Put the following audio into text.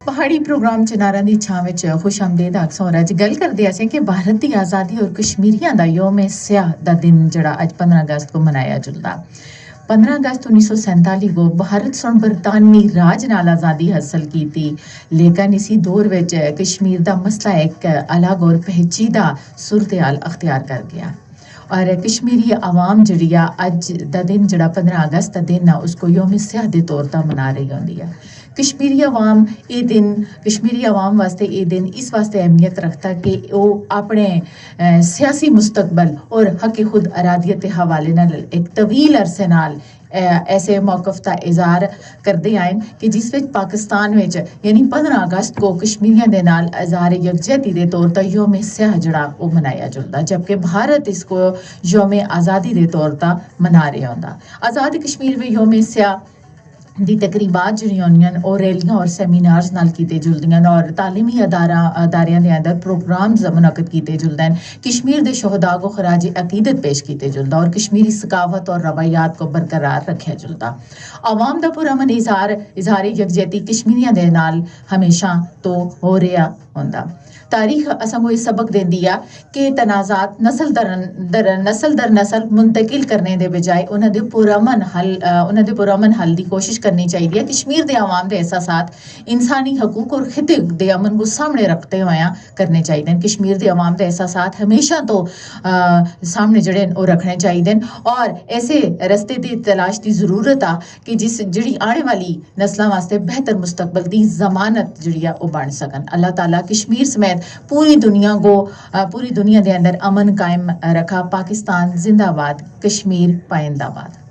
ਪਹਾੜੀ ਪ੍ਰੋਗਰਾਮ ਚਨਾਰਾਂ ਦੀ ਛਾਂ ਵਿੱਚ ਖੁਸ਼ ਆਮਦੇਦ ਆਖਸੋਂ ਅੱਜ ਗੱਲ ਕਰਦੇ ਅਸੀਂ ਕਿ ਭਾਰਤ ਦੀ ਆਜ਼ਾਦੀ ਔਰ ਕਸ਼ਮੀਰੀਆਂ ਦਾ ਯੋਮ ਸਿਆਹ ਦਾ ਦਿਨ ਜਿਹੜਾ ਅੱਜ 15 ਅਗਸਤ को मनाया जुलदा 15 अगस्त 1947 को भारत सुन बरतानवी राज नाल आज़ादी हासिल की थी लेकिन इसी दौर विच कश्मीर दा मसला एक अलग और पेचीदा सूरत-हाल अख्तियार कर गया और कश्मीरी आवाम जिहड़ी अज दा दिन जिहड़ा 15 अगस्त दा दिन उसको योम सियाह दे तौर दा मना रही होंदी है। कश्मीरी आवाम वास्ते ये दिन इस वास्ते अहमियत रखता कि वो अपने सियासी मुस्तकबल और हक खुद अरादियत के हवाले नाल एक तवील अरसे नाल ऐसे मौकफ का इजहार करते आए कि जिस विच पाकिस्तान विच यानी 15 अगस्त को कश्मीरियों के नाल इजहार यकजहती के तौर पर योम सियाह जड़ा वो मनाया जुलदा जबकि भारत इसको योम आज़ादी के तौर पर मना रहा होंदा। आज़ाद कश्मीर में योम सियाह दी तकरीबात जिहड़ियां होंदियां और रैलियां और सैमीनार्स नाल कीते जुलदियां और तालीमी अदारियां दे अंदर प्रोग्राम्स मुनक्कद कीते जुलदे कश्मीर दे शोहदा को खराज अकीदत पेश कीते जुलदा और कश्मीरी सकाफत और रवायात को बरकरार रखा जुलदा। आवाम दा पुरअमन इजहार यकजहती कश्मीरियां दे नाल हमेशा तो हो रहा होंदा। तारीख असमो इस सबक देंदी है कि तनाज़ात नस्ल दर नस्ल मुंतकिल करने दे बजाय उन्हां दे पुरअमन हल दी कोशिश करनी चाहिए। कश्मीर दे आवाम दे एहसासात इंसानी हकूक और खिते दे अमन को सामने रखते हुए करने चाहिए। कश्मीर दे आवाम दे एहसासात हमेशा तो सामने जड़े वो रखने चाहिए और ऐसे रस्ते की तलाश की जरूरत आ कि जिहड़ी आने वाली नस्लों वास्ते बेहतर मुस्तकबल की जमानत जिहड़ी वो बन सकन। अल्लाह ताला कश्मीर समेत पूरी दुनिया के अंदर अमन कायम रखा। पाकिस्तान जिंदाबाद, कश्मीर पाइंदाबाद।